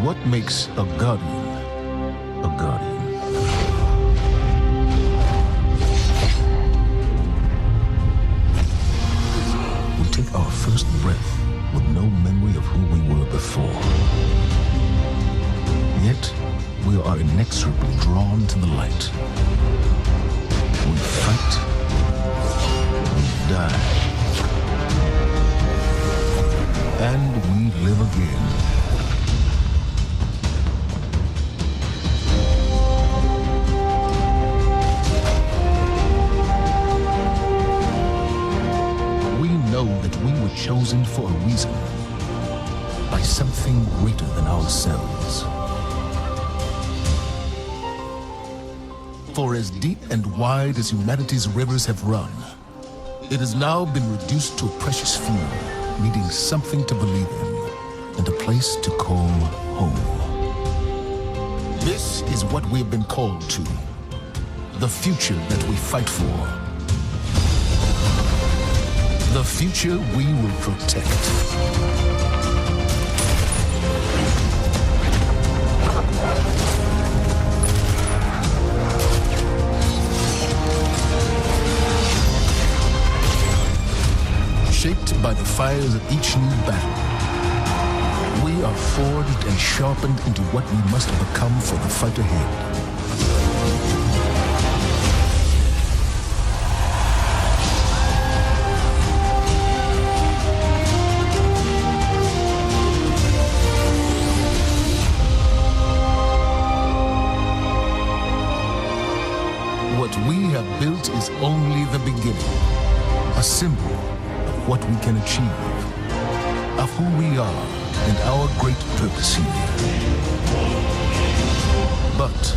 What makes a guardian a guardian? We take our first breath with no memory of who we were before. Yet, we are inexorably drawn to the light. We fight, we die, and we live again. We know that we were chosen for a reason, by something greater than ourselves. For as deep and wide as humanity's rivers have run, it has now been reduced to a precious few, needing something to believe in and a place to call home. This is what we have been called to, the future that we fight for, the future we will protect. Shaped by the fires of each new battle, we are forged and sharpened into what we must become for the fight ahead. What we have built is only the beginning, a symbol what we can achieve, of who we are and our great purpose here. But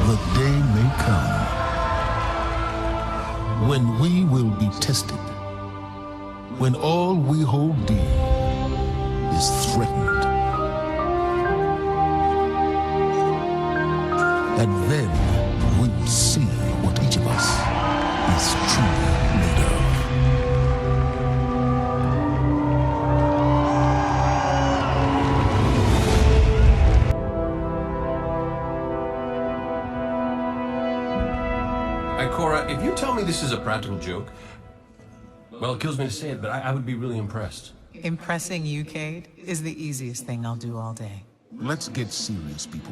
the day may come when we will be tested, when all we hold dear is threatened. And then we will see what each of us is truly made of. Cora, if you tell me this is a practical joke, well, it kills me to say it, but I would be really impressed. Impressing you, Cade, is the easiest thing I'll do all day. Let's get serious, people.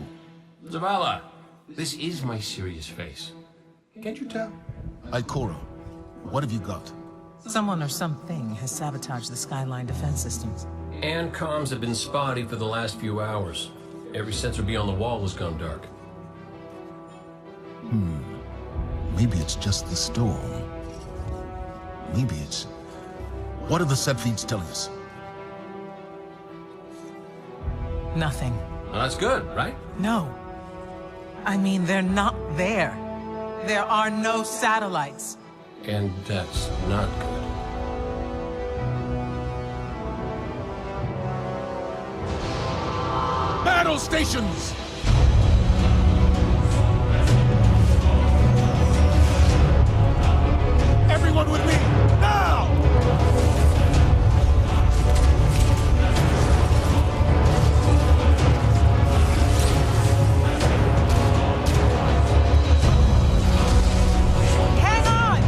Zavala, this is my serious face. Can't you tell? Ikora, what have you got? Someone or something has sabotaged the Skyline defense systems. And comms have been spotty for the last few hours. Every sensor beyond the wall has gone dark. Maybe it's just the storm. Maybe it's... What are the set feeds telling us? Nothing. Well, that's good, right? No. I mean, they're not there. There are no satellites. And that's not good. Battle stations! Everyone with me, now! Hang on!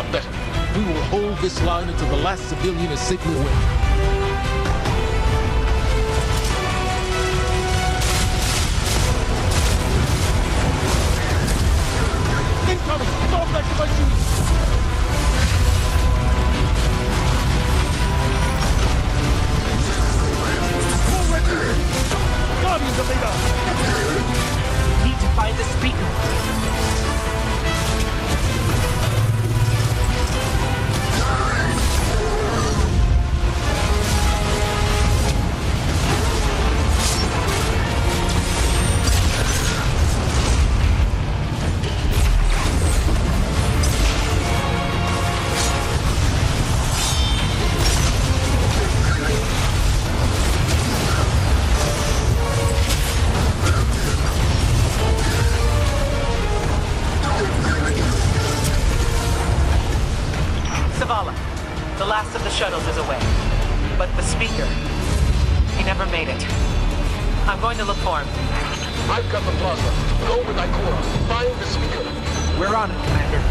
not better. We will hold this line until the last civilian is safely away. Incoming! Fall back to my duty! Guardians of Leader! Need to find the speaker. The last of the shuttles is away. But the speaker, he never made it. I'm going to look for him. I've got the plaza. Go with Ikora. Find the speaker. We're on it, Commander.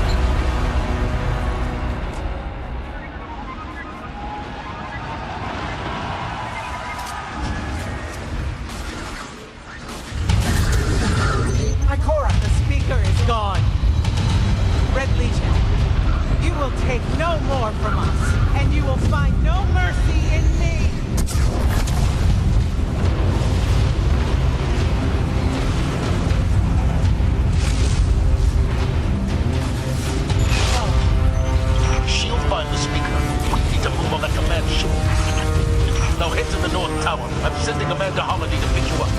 Ikora, the speaker is gone. Red Legion, you will take no more from us, and you will find no mercy in me. She'll find the speaker. We need to move on that command ship. Now head to the North Tower. I'm sending Amanda Holiday to pick you up.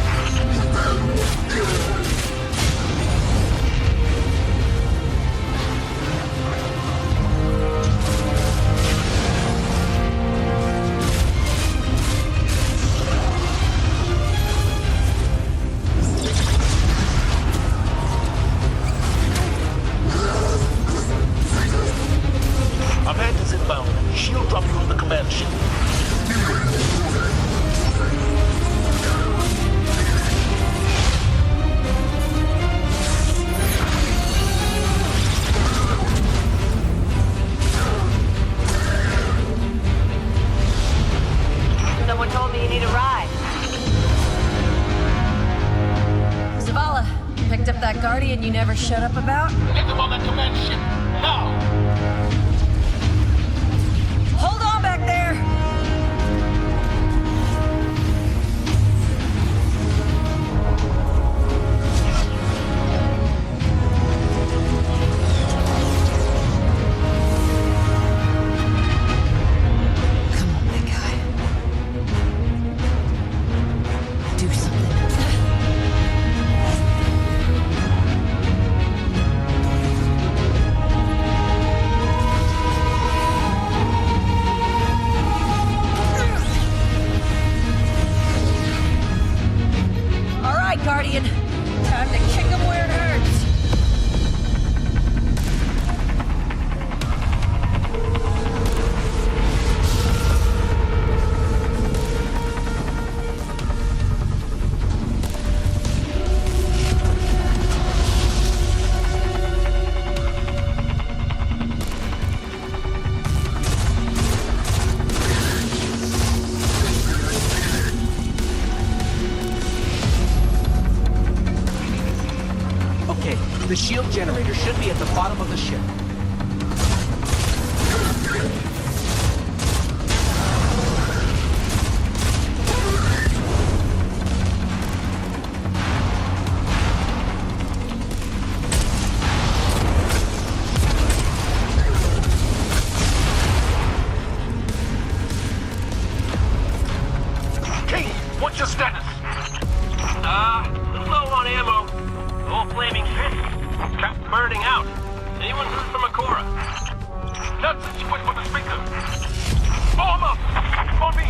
Amanda's inbound. She'll drop you on the command ship. Someone told me you need a ride. Zavala, picked up that Guardian you never shut up about? Get them on that command ship. Now! Hold on back there! Come on, big guy. Do something. All right, Guardian. Time to kick him where it hurts. Okay, the shield generator should be at the bottom of the ship. King, what's your status? Little low on ammo. All flaming fish. Trap burning out. Anyone heard from Ikora? Nonsense, you wait for the speaker. Form up! On me!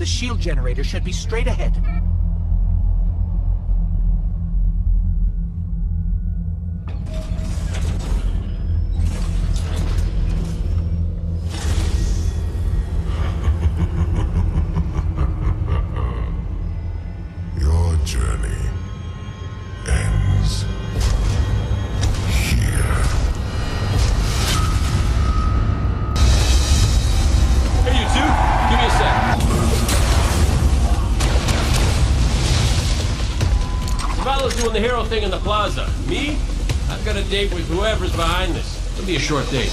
The shield generator should be straight ahead. Your journey ends here. Hey, you two, give me a sec. Fella's doing the hero thing in the plaza. Me? I've got a date with whoever's behind this. It'll be a short date.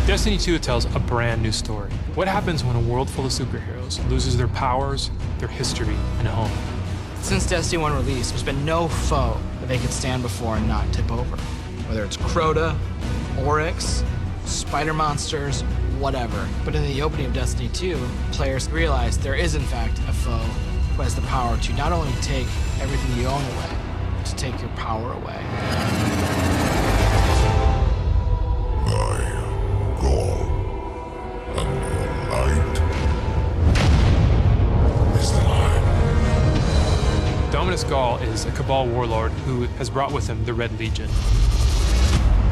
Destiny 2 tells a brand new story. What happens when a world full of superheroes loses their powers, their history, and home? Since Destiny 1 release, there's been no foe that they could stand before and not tip over. Whether it's Crota, Oryx, spider monsters, whatever. But in the opening of Destiny 2, players realize there is in fact a foe who has the power to not only take everything you own away, but to take your power away. Dominus Gaul is a Cabal warlord who has brought with him the Red Legion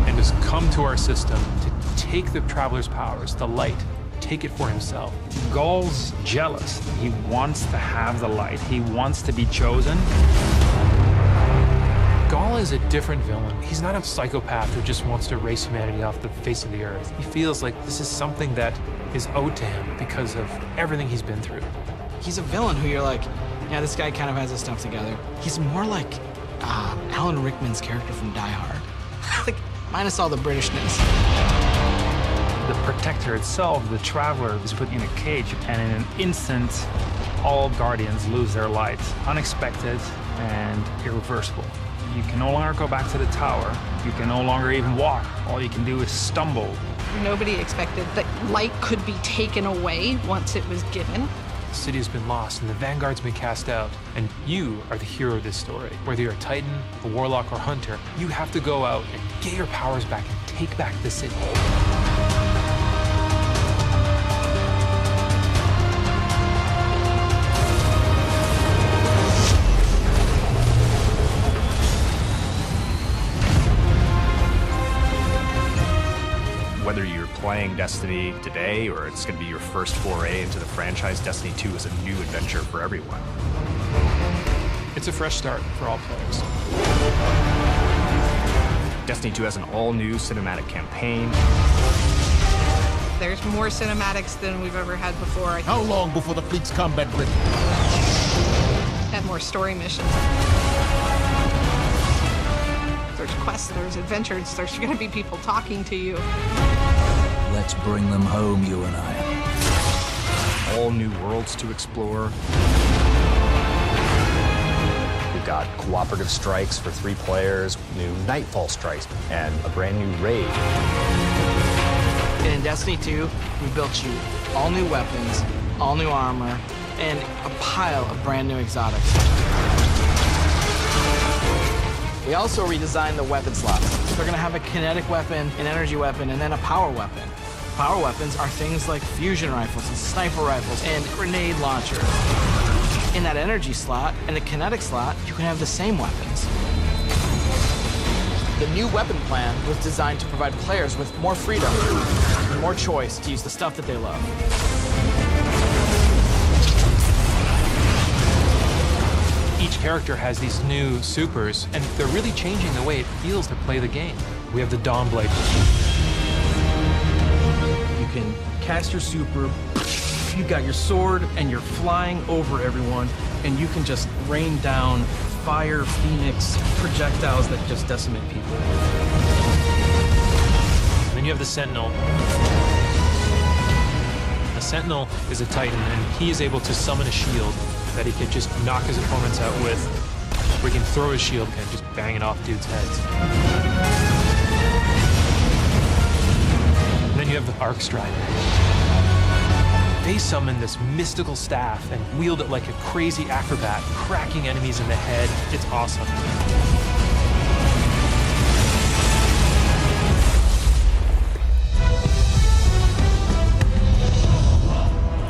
and has come to our system to take the Traveler's powers, the light, take it for himself. Gaul's jealous. He wants to have the light. He wants to be chosen. Gaul is a different villain. He's not a psychopath who just wants to erase humanity off the face of the earth. He feels like this is something that is owed to him because of everything he's been through. He's a villain who you're like, yeah, this guy kind of has his stuff together. He's more like Alan Rickman's character from Die Hard. Like, minus all the Britishness. The Protector itself, the Traveler, is put in a cage, and in an instant, all Guardians lose their light. Unexpected and irreversible. You can no longer go back to the tower. You can no longer even walk. All you can do is stumble. Nobody expected that light could be taken away once it was given. The city has been lost and the Vanguard's been cast out, and you are the hero of this story. Whether you're a Titan, a Warlock, or Hunter, you have to go out and get your powers back and take back the city. Whether you're playing Destiny today or it's going to be your first foray into the franchise, Destiny 2 is a new adventure for everyone. It's a fresh start for all players. Destiny 2 has an all-new cinematic campaign. There's more cinematics than we've ever had before. How long before the fleet's combat ready? And more story missions. There's quests, there's adventures, there's going to be people talking to you. Let's bring them home, you and I. All new worlds to explore. We've got cooperative strikes for 3 players, new Nightfall strikes, and a brand new raid. And in Destiny 2, we built you all new weapons, all new armor, and a pile of brand new exotics. We also redesigned the weapon slots. They're gonna have a kinetic weapon, an energy weapon, and then a power weapon. Power weapons are things like fusion rifles and sniper rifles and grenade launchers. In that energy slot and the kinetic slot, you can have the same weapons. The new weapon plan was designed to provide players with more freedom and more choice to use the stuff that they love. Each character has these new supers, and they're really changing the way it feels to play the game. We have the Dawnblade. You can cast your super, you've got your sword, and you're flying over everyone, and you can just rain down fire, phoenix, projectiles that just decimate people. And then you have the Sentinel. The Sentinel is a Titan, and he is able to summon a shield that he could just knock his opponents out with, where he can throw his shield and just bang it off dudes' heads. And then you have the Arc Strider. They summon this mystical staff and wield it like a crazy acrobat, cracking enemies in the head. It's awesome.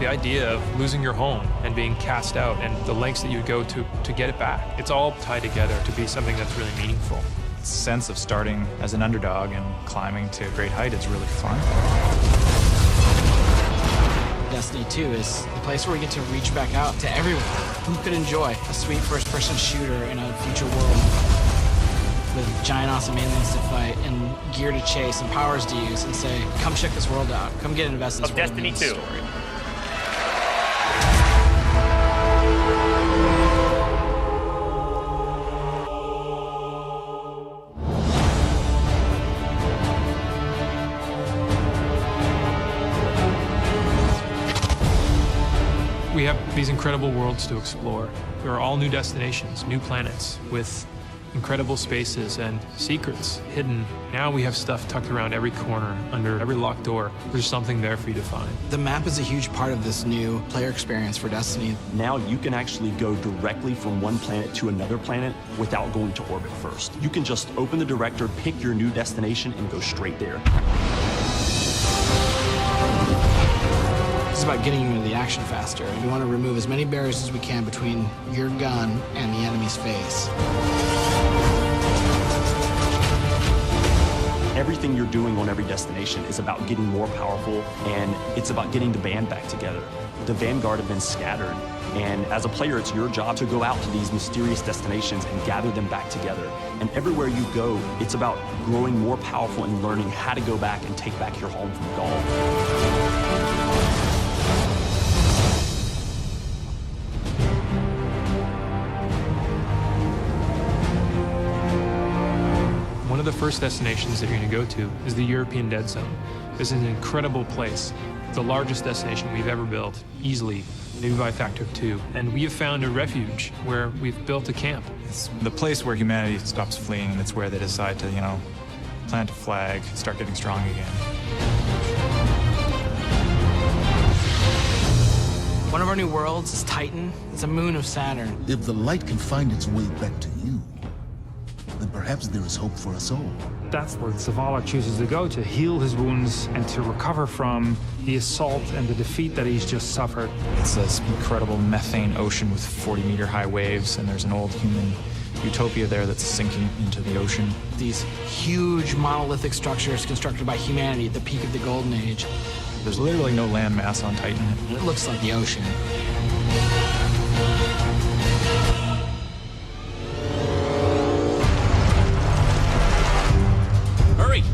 The idea of losing your home and being cast out and the lengths that you go to get it back, it's all tied together to be something that's really meaningful. The sense of starting as an underdog and climbing to a great height is really fun. Destiny 2 is the place where we get to reach back out to everyone who could enjoy a sweet first-person shooter in a future world with giant awesome aliens to fight and gear to chase and powers to use and say, come check this world out. Come get invested in this world. Destiny 2. Story. We have these incredible worlds to explore. There are all new destinations, new planets with incredible spaces and secrets hidden. Now we have stuff tucked around every corner, under every locked door. There's something there for you to find. The map is a huge part of this new player experience for Destiny. Now you can actually go directly from one planet to another planet without going to orbit first. You can just open the director, pick your new destination, and go straight there. It's about getting you into the action faster. We want to remove as many barriers as we can between your gun and the enemy's face. Everything you're doing on every destination is about getting more powerful, and it's about getting the band back together. The Vanguard have been scattered, and as a player, it's your job to go out to these mysterious destinations and gather them back together. And everywhere you go, it's about growing more powerful and learning how to go back and take back your home from Gaul. One of the first destinations that you're going to go to is the European Dead Zone. This is an incredible place, the largest destination we've ever built, easily, maybe by a factor of 2. And we have found a refuge where we've built a camp. It's the place where humanity stops fleeing, and it's where they decide to, plant a flag, start getting strong again. One of our new worlds is Titan. It's a moon of Saturn. If the light can find its way back to you, then perhaps there is hope for us all. That's where Zavala chooses to go, to heal his wounds and to recover from the assault and the defeat that he's just suffered. It's this incredible methane ocean with 40-meter high waves, and there's an old human utopia there that's sinking into the ocean. These huge monolithic structures constructed by humanity at the peak of the Golden Age. There's literally no land mass on Titan. It looks like the ocean.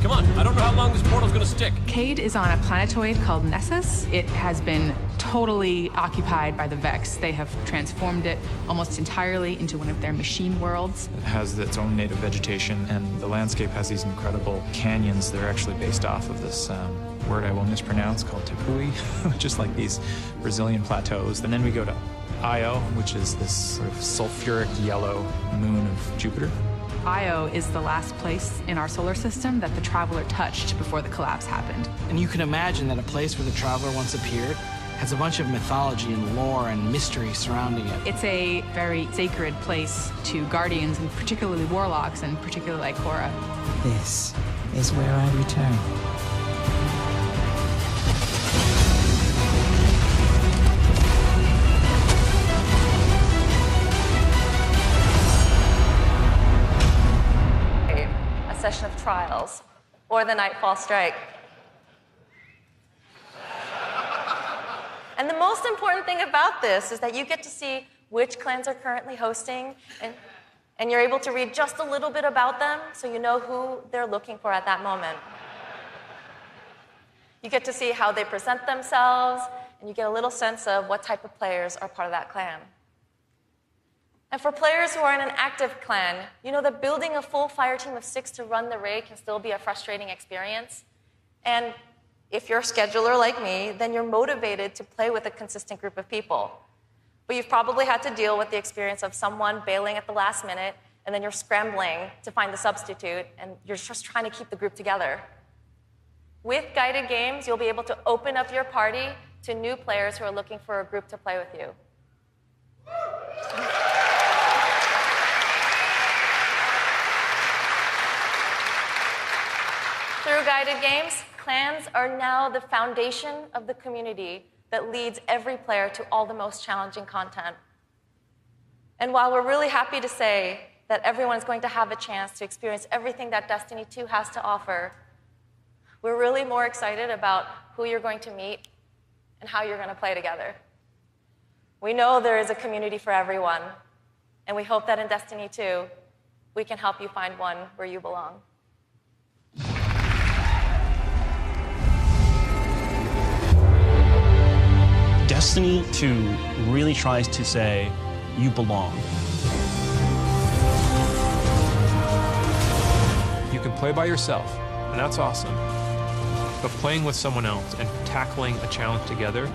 Come on, I don't know how long this portal's gonna stick. Cade is on a planetoid called Nessus. It has been totally occupied by the Vex. They have transformed it almost entirely into one of their machine worlds. It has its own native vegetation, and the landscape has these incredible canyons. They're actually based off of this word I will mispronounce called Tepui, just like these Brazilian plateaus. And then we go to Io, which is this sort of sulfuric yellow moon of Jupiter. Io is the last place in our solar system that the Traveler touched before the collapse happened. And you can imagine that a place where the Traveler once appeared has a bunch of mythology and lore and mystery surrounding it. It's a very sacred place to Guardians, and particularly Warlocks, and particularly Ikora. This is where I return. Session of trials, or the Nightfall Strike. And the most important thing about this is that you get to see which clans are currently hosting, and you're able to read just a little bit about them so you know who they're looking for at that moment. You get to see how they present themselves, and you get a little sense of what type of players are part of that clan. And for players who are in an active clan, you know that building a full fire team of 6 to run the raid can still be a frustrating experience. And if you're a scheduler like me, then you're motivated to play with a consistent group of people. But you've probably had to deal with the experience of someone bailing at the last minute, and then you're scrambling to find a substitute, and you're just trying to keep the group together. With guided games, you'll be able to open up your party to new players who are looking for a group to play with you. Through guided games, clans are now the foundation of the community that leads every player to all the most challenging content. And while we're really happy to say that everyone is going to have a chance to experience everything that Destiny 2 has to offer, we're really more excited about who you're going to meet and how you're going to play together. We know there is a community for everyone, and we hope that in Destiny 2, we can help you find one where you belong. Destiny 2 really tries to say, you belong. You can play by yourself, and that's awesome. But playing with someone else and tackling a challenge together,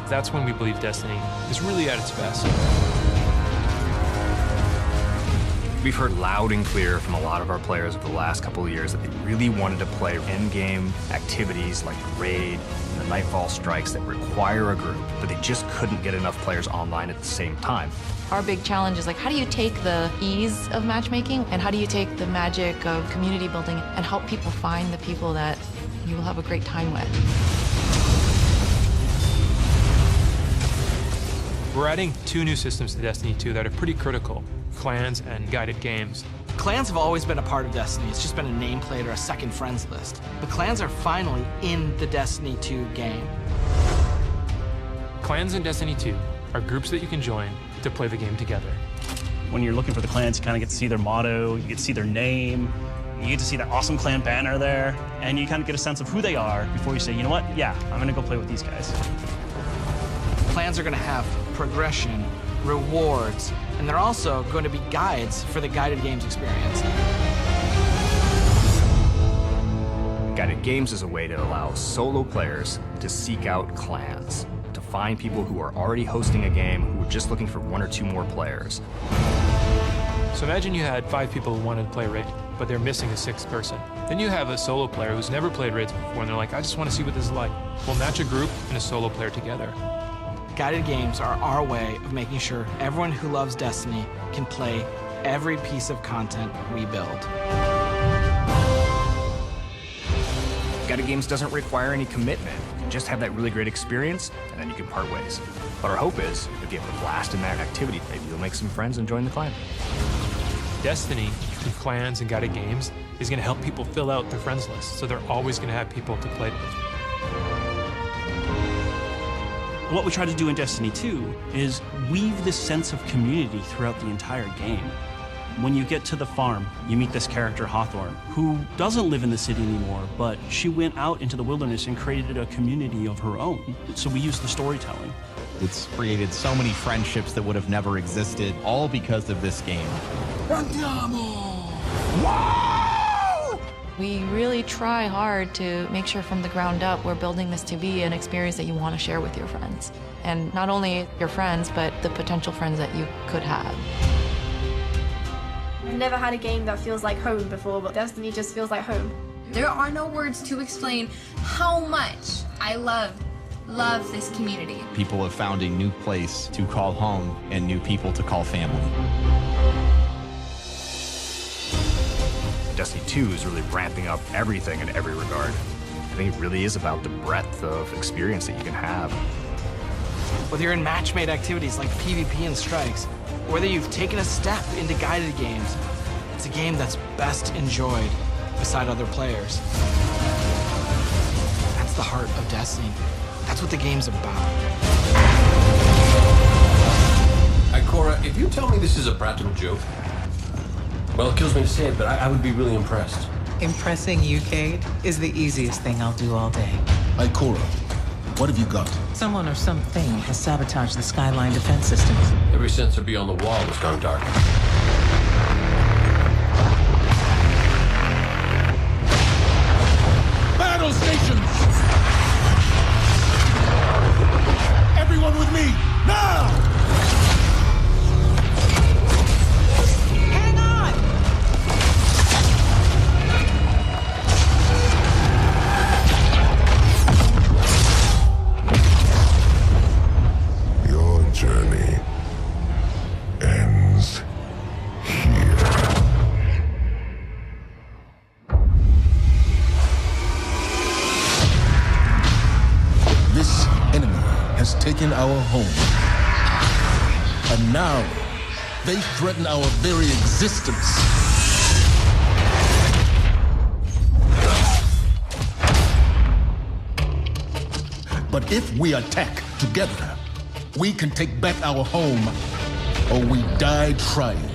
that's when we believe Destiny is really at its best. We've heard loud and clear from a lot of our players over the last couple of years that they really wanted to play endgame activities like the raid and the Nightfall strikes that require a group, but they just couldn't get enough players online at the same time. Our big challenge is like, how do you take the ease of matchmaking and how do you take the magic of community building and help people find the people that you will have a great time with? We're adding 2 new systems to Destiny 2 that are pretty critical: clans and guided games. Clans have always been a part of Destiny. It's just been a nameplate or a second friends list. But clans are finally in the Destiny 2 game. Clans in Destiny 2 are groups that you can join to play the game together. When you're looking for the clans, you kind of get to see their motto, you get to see their name, you get to see that awesome clan banner there, and you kind of get a sense of who they are before you say, you know what, yeah, I'm gonna go play with these guys. Clans are going to have progression, rewards, and they're also going to be guides for the guided games experience. Guided Games is a way to allow solo players to seek out clans, to find people who are already hosting a game who are just looking for 1 or 2 more players. So imagine you had 5 people who wanted to play Raid, but they're missing a 6th person. Then you have a solo player who's never played Raids before, and they're like, I just want to see what this is like. We'll match a group and a solo player together. Guided games are our way of making sure everyone who loves Destiny can play every piece of content we build. Guided Games doesn't require any commitment. You can just have that really great experience, and then you can part ways. But our hope is, if you have a blast in that activity, maybe you'll make some friends and join the clan. Destiny, through clans and guided games, is going to help people fill out their friends list, so they're always going to have people to play with. What we try to do in Destiny 2 is weave this sense of community throughout the entire game. When you get to the farm, you meet this character, Hawthorne, who doesn't live in the city anymore, but she went out into the wilderness and created a community of her own. So we use the storytelling. It's created so many friendships that would have never existed, all because of this game. We really try hard to make sure from the ground up we're building this to be an experience that you want to share with your friends. And not only your friends, but the potential friends that you could have. I've never had a game that feels like home before, but Destiny just feels like home. There are no words to explain how much I love this community. People have found a new place to call home and new people to call family. Destiny 2 is really ramping up everything in every regard. I think it really is about the breadth of experience that you can have. Whether you're in match-made activities like PvP and strikes, or whether you've taken a step into guided games, it's a game that's best enjoyed beside other players. That's the heart of Destiny. That's what the game's about. Cora, if you tell me this is a practical joke, well, it kills me to say it, but I would be really impressed. Impressing you, Cade, is the easiest thing I'll do all day. Ikora, what have you got? Someone or something has sabotaged the Skyline defense systems. Every sensor beyond the wall has gone dark. Battle stations! Everyone with me, now! Journey ends home. And now, they threaten our very existence. But if we attack together, we can take back our home, or we die trying.